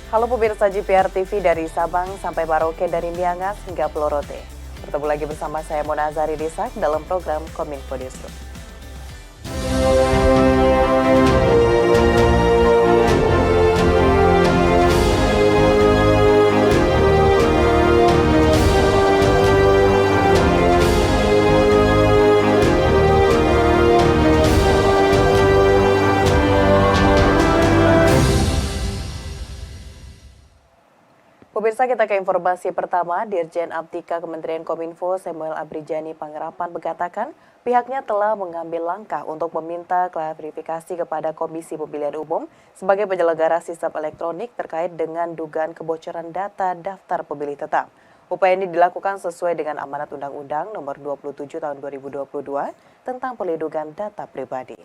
Halo pemirsa GPR TV dari Sabang sampai Merauke, dari Miangas hingga Pulau Rote. Bertemu lagi bersama saya Mona Azari Desak dalam program Kominfo Newsroom. Pemirsa, kita ke informasi pertama. Dirjen Aptika Kementerian Kominfo Samuel Abrijani Pangerapan mengatakan pihaknya telah mengambil langkah untuk meminta klarifikasi kepada Komisi Pemilihan Umum sebagai penyelenggara sistem elektronik terkait dengan dugaan kebocoran data daftar pemilih tetap. Upaya ini dilakukan sesuai dengan amanat Undang-Undang Nomor 27 Tahun 2022 tentang perlindungan data pribadi.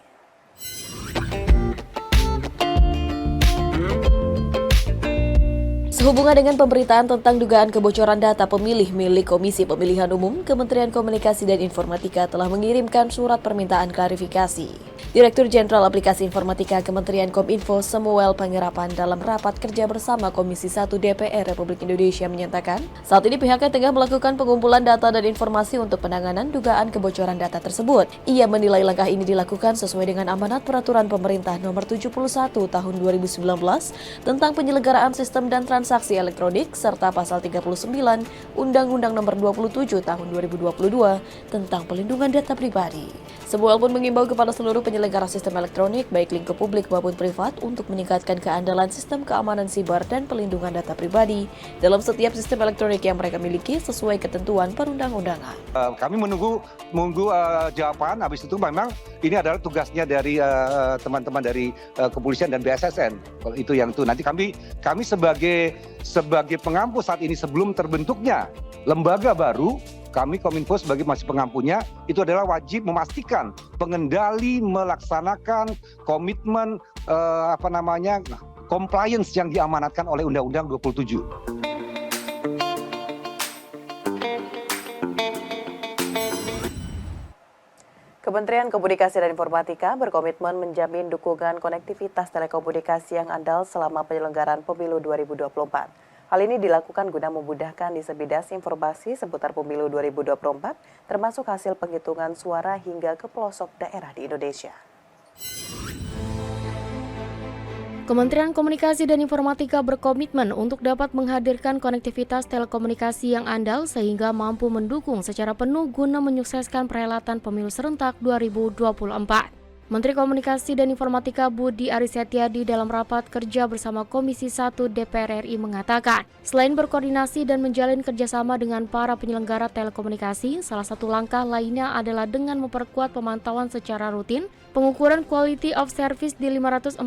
Sehubungan dengan pemberitaan tentang dugaan kebocoran data pemilih milik Komisi Pemilihan Umum, Kementerian Komunikasi dan Informatika telah mengirimkan surat permintaan klarifikasi. Direktur Jenderal Aplikasi Informatika Kementerian Kominfo Samuel Pangerapan dalam rapat kerja bersama Komisi 1 DPR Republik Indonesia menyatakan, saat ini pihaknya tengah melakukan pengumpulan data dan informasi untuk penanganan dugaan kebocoran data tersebut. Ia menilai langkah ini dilakukan sesuai dengan amanat Peraturan Pemerintah Nomor 71 Tahun 2019 tentang penyelenggaraan sistem dan transaksi elektronik serta pasal 39 Undang-Undang Nomor 27 Tahun 2022 tentang pelindungan data pribadi. Samuel pun mengimbau kepada seluruh penyelenggara sistem elektronik baik lingkup publik maupun privat untuk meningkatkan keandalan sistem keamanan siber dan pelindungan data pribadi dalam setiap sistem elektronik yang mereka miliki sesuai ketentuan perundang-undangan. Kami menunggu jawaban. Habis itu memang ini adalah tugasnya dari teman-teman dari kepolisian dan BSSN. Kalau itu yang itu nanti kami sebagai pengampu saat ini sebelum terbentuknya lembaga baru, kami Kominfo sebagai masih pengampunya itu adalah wajib memastikan pengendali melaksanakan komitmen compliance yang diamanatkan oleh Undang-Undang 27. Kementerian Komunikasi dan Informatika berkomitmen menjamin dukungan konektivitas telekomunikasi yang andal selama penyelenggaraan Pemilu 2024. Hal ini dilakukan guna memudahkan disseminasi informasi seputar Pemilu 2024, termasuk hasil penghitungan suara hingga ke pelosok daerah di Indonesia. Kementerian Komunikasi dan Informatika berkomitmen untuk dapat menghadirkan konektivitas telekomunikasi yang andal sehingga mampu mendukung secara penuh guna menyukseskan perhelatan Pemilu Serentak 2024. Menteri Komunikasi dan Informatika Budi Aris Setiadi dalam rapat kerja bersama Komisi 1 DPR RI mengatakan, selain berkoordinasi dan menjalin kerjasama dengan para penyelenggara telekomunikasi, salah satu langkah lainnya adalah dengan memperkuat pemantauan secara rutin, pengukuran quality of service di 514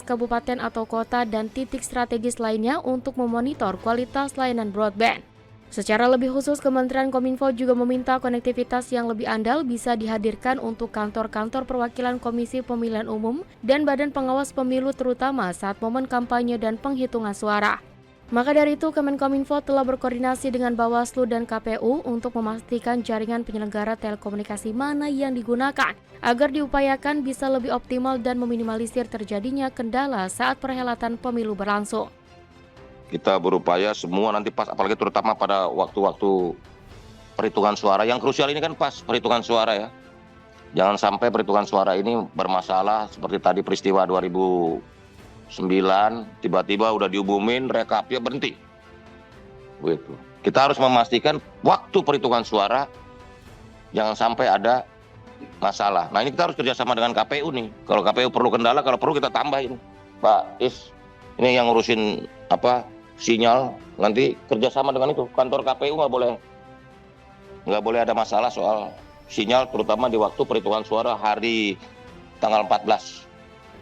kabupaten atau kota dan titik strategis lainnya untuk memonitor kualitas layanan broadband. Secara lebih khusus, Kementerian Kominfo juga meminta konektivitas yang lebih andal bisa dihadirkan untuk kantor-kantor perwakilan Komisi Pemilihan Umum dan Badan Pengawas Pemilu terutama saat momen kampanye dan penghitungan suara. Maka dari itu, Kemenkominfo telah berkoordinasi dengan Bawaslu dan KPU untuk memastikan jaringan penyelenggara telekomunikasi mana yang digunakan agar diupayakan bisa lebih optimal dan meminimalisir terjadinya kendala saat perhelatan pemilu berlangsung. Kita berupaya semua nanti pas, apalagi terutama pada waktu-waktu perhitungan suara. Yang krusial ini kan pas perhitungan suara ya. Jangan sampai perhitungan suara ini bermasalah seperti tadi peristiwa 2009, tiba-tiba udah diumumin rekapnya berhenti. Begitu. Kita harus memastikan waktu perhitungan suara jangan sampai ada masalah. Nah ini kita harus kerjasama dengan KPU nih. Kalau KPU perlu kendala, kalau perlu kita tambahin. Pak Is, ini yang ngurusin sinyal, nanti kerjasama dengan itu. Kantor KPU nggak boleh ada masalah soal sinyal, terutama di waktu perhitungan suara hari tanggal 14.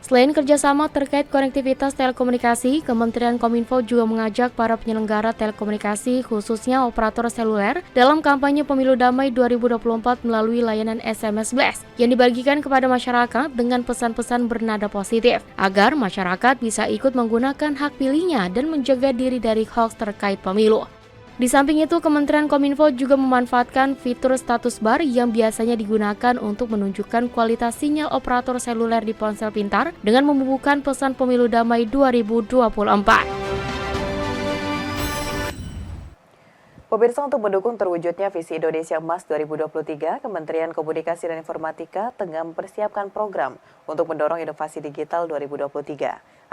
Selain kerjasama terkait konektivitas telekomunikasi, Kementerian Kominfo juga mengajak para penyelenggara telekomunikasi, khususnya operator seluler, dalam kampanye Pemilu Damai 2024 melalui layanan SMS Blast yang dibagikan kepada masyarakat dengan pesan-pesan bernada positif, agar masyarakat bisa ikut menggunakan hak pilihnya dan menjaga diri dari hoaks terkait pemilu. Di samping itu, Kementerian Kominfo juga memanfaatkan fitur status bar yang biasanya digunakan untuk menunjukkan kualitas sinyal operator seluler di ponsel pintar dengan membubuhkan pesan Pemilu Damai 2024. Pemirsa, untuk mendukung terwujudnya visi Indonesia Emas 2023, Kementerian Komunikasi dan Informatika tengah mempersiapkan program untuk mendorong inovasi digital 2023.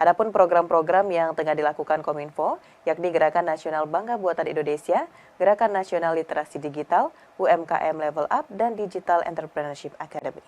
Adapun program-program yang tengah dilakukan Kominfo, yakni Gerakan Nasional Bangga Buatan Indonesia, Gerakan Nasional Literasi Digital, UMKM Level Up, dan Digital Entrepreneurship Academy.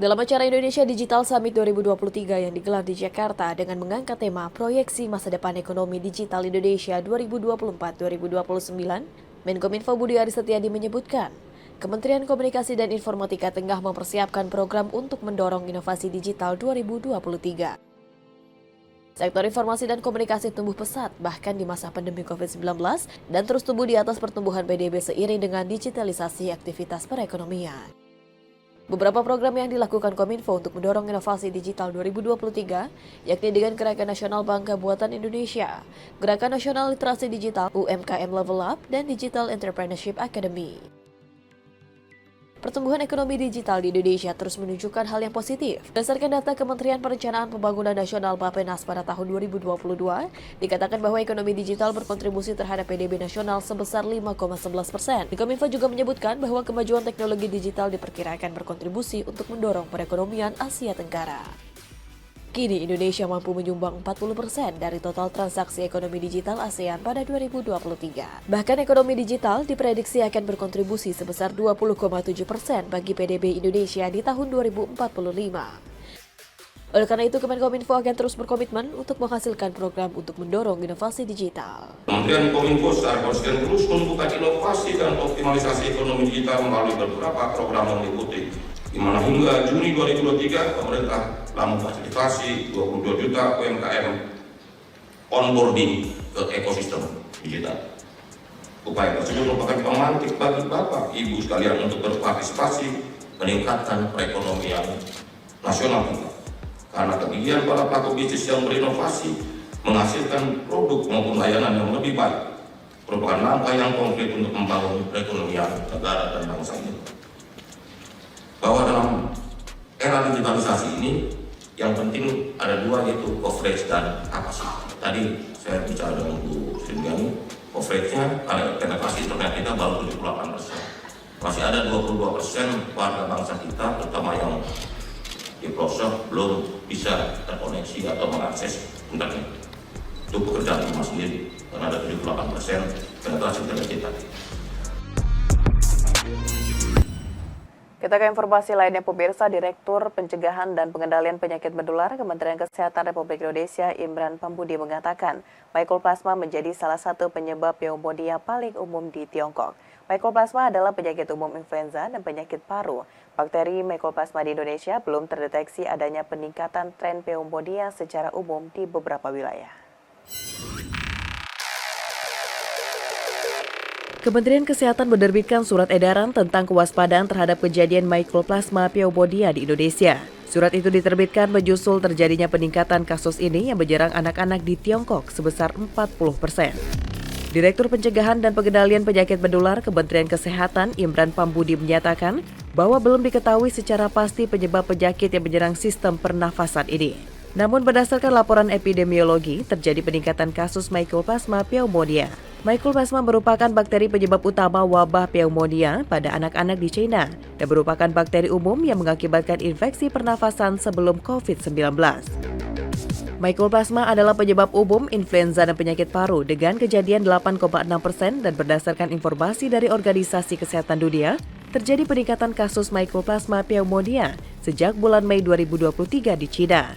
Dalam acara Indonesia Digital Summit 2023 yang digelar di Jakarta dengan mengangkat tema Proyeksi Masa Depan Ekonomi Digital Indonesia 2024-2029, Menkominfo Budi Aris Setiadi menyebutkan, Kementerian Komunikasi dan Informatika tengah mempersiapkan program untuk mendorong inovasi digital 2023. Sektor informasi dan komunikasi tumbuh pesat bahkan di masa pandemi COVID-19 dan terus tumbuh di atas pertumbuhan PDB seiring dengan digitalisasi aktivitas perekonomian. Beberapa program yang dilakukan Kominfo untuk mendorong inovasi digital 2023, yakni dengan Gerakan Nasional Bangga Buatan Indonesia, Gerakan Nasional Literasi Digital, UMKM Level Up, dan Digital Entrepreneurship Academy. Pertumbuhan ekonomi digital di Indonesia terus menunjukkan hal yang positif. Berdasarkan data Kementerian Perencanaan Pembangunan Nasional Bappenas pada tahun 2022, dikatakan bahwa ekonomi digital berkontribusi terhadap PDB nasional sebesar 5,11%. Kominfo juga menyebutkan bahwa kemajuan teknologi digital diperkirakan berkontribusi untuk mendorong perekonomian Asia Tenggara. Kini Indonesia mampu menyumbang 40% dari total transaksi ekonomi digital ASEAN pada 2023. Bahkan ekonomi digital diprediksi akan berkontribusi sebesar 20,7% bagi PDB Indonesia di tahun 2045. Oleh karena itu, Kemenkominfo akan terus berkomitmen untuk menghasilkan program untuk mendorong inovasi digital. Kementerian Kominfo secara konsisten terus menumbuhkan inovasi dan optimalisasi ekonomi digital melalui beberapa program yang meliputi, di mana hingga Juni 2023 pemerintah telah memfasilitasi 22 juta UMKM onboarding ke ekosistem digital. Upaya tersebut merupakan pemantik bagi Bapak Ibu sekalian untuk berpartisipasi meningkatkan perekonomian nasional kita. Karena kegiatan para pelaku bisnis yang berinovasi menghasilkan produk maupun layanan yang lebih baik merupakan langkah yang konkret untuk membangun perekonomian negara dan bangsa ini. Bahwa dalam era digitalisasi ini yang penting ada dua, yaitu coverage dan kapasitas. Tadi saya bicara dengan Bu Sindani, coverage-nya penetrasi internet kita baru 78%. Masih ada 22% warga bangsa kita, terutama yang di pelosok, belum bisa terkoneksi atau mengakses internet. Itu pekerjaan rumah sendiri, karena ada 78% penetrasi internet kita. Kita ke informasi lainnya, pemirsa. Direktur Pencegahan dan Pengendalian Penyakit Menular Kementerian Kesehatan Republik Indonesia Imran Pambudi mengatakan Mycoplasma menjadi salah satu penyebab pneumonia paling umum di Tiongkok. Mycoplasma adalah penyakit umum influenza dan penyakit paru. Bakteri Mycoplasma di Indonesia belum terdeteksi adanya peningkatan tren pneumonia secara umum di beberapa wilayah. Kementerian Kesehatan menerbitkan surat edaran tentang kewaspadaan terhadap kejadian Mycoplasma pneumonia di Indonesia. Surat itu diterbitkan menyusul terjadinya peningkatan kasus ini yang menyerang anak-anak di Tiongkok sebesar 40%. Direktur Pencegahan dan Pengendalian Penyakit Menular Kementerian Kesehatan Imran Pambudi menyatakan bahwa belum diketahui secara pasti penyebab penyakit yang menyerang sistem pernafasan ini. Namun berdasarkan laporan epidemiologi, terjadi peningkatan kasus Mycoplasma pneumonia. Mycoplasma merupakan bakteri penyebab utama wabah pneumonia pada anak-anak di China dan merupakan bakteri umum yang mengakibatkan infeksi pernafasan sebelum COVID-19. Mycoplasma adalah penyebab umum influenza dan penyakit paru dengan kejadian 8,6% dan berdasarkan informasi dari Organisasi Kesehatan Dunia, terjadi peningkatan kasus Mycoplasma pneumonia sejak bulan Mei 2023 di China.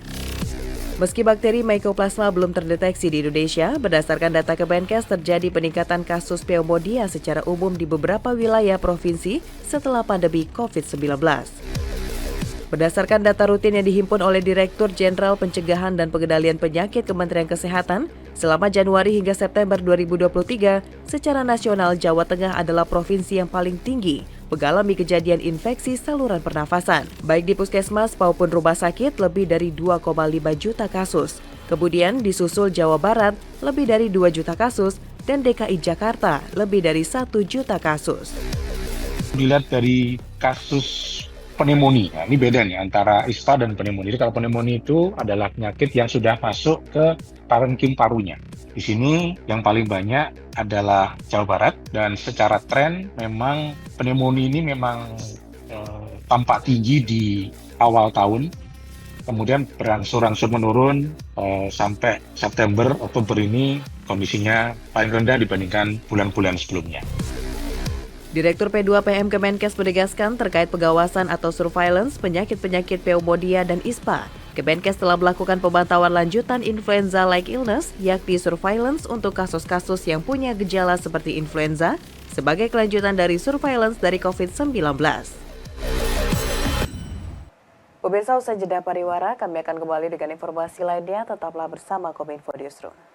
Meski bakteri Mycoplasma belum terdeteksi di Indonesia, berdasarkan data Kemenkes terjadi peningkatan kasus pneumonia secara umum di beberapa wilayah provinsi setelah pandemi COVID-19. Berdasarkan data rutin yang dihimpun oleh Direktur Jenderal Pencegahan dan Pengendalian Penyakit Kementerian Kesehatan, selama Januari hingga September 2023, secara nasional Jawa Tengah adalah provinsi yang paling tinggi mengalami kejadian infeksi saluran pernafasan. Baik di puskesmas maupun rumah sakit lebih dari 2,5 juta kasus. Kemudian disusul Jawa Barat lebih dari 2 juta kasus dan DKI Jakarta lebih dari 1 juta kasus. Dilihat dari kasus pneumonia. Ini beda nih antara ISPA dan pneumonia. Jadi kalau pneumonia itu adalah penyakit yang sudah masuk ke parenkim parunya. Di sini yang paling banyak adalah Jawa Barat, dan secara tren memang pneumonia ini memang tampak tinggi di awal tahun, kemudian berangsur-angsur menurun sampai September, Oktober ini kondisinya paling rendah dibandingkan bulan-bulan sebelumnya. Direktur P2PM Kemenkes menegaskan terkait pengawasan atau surveillance penyakit-penyakit pneumonia dan ISPA. Kemenkes telah melakukan pemantauan lanjutan influenza-like illness, yakni surveillance untuk kasus-kasus yang punya gejala seperti influenza, sebagai kelanjutan dari surveillance dari COVID-19. Pemirsa, usai jeda pariwara, kami akan kembali dengan informasi lainnya. Tetaplah bersama Kominfo Newsroom.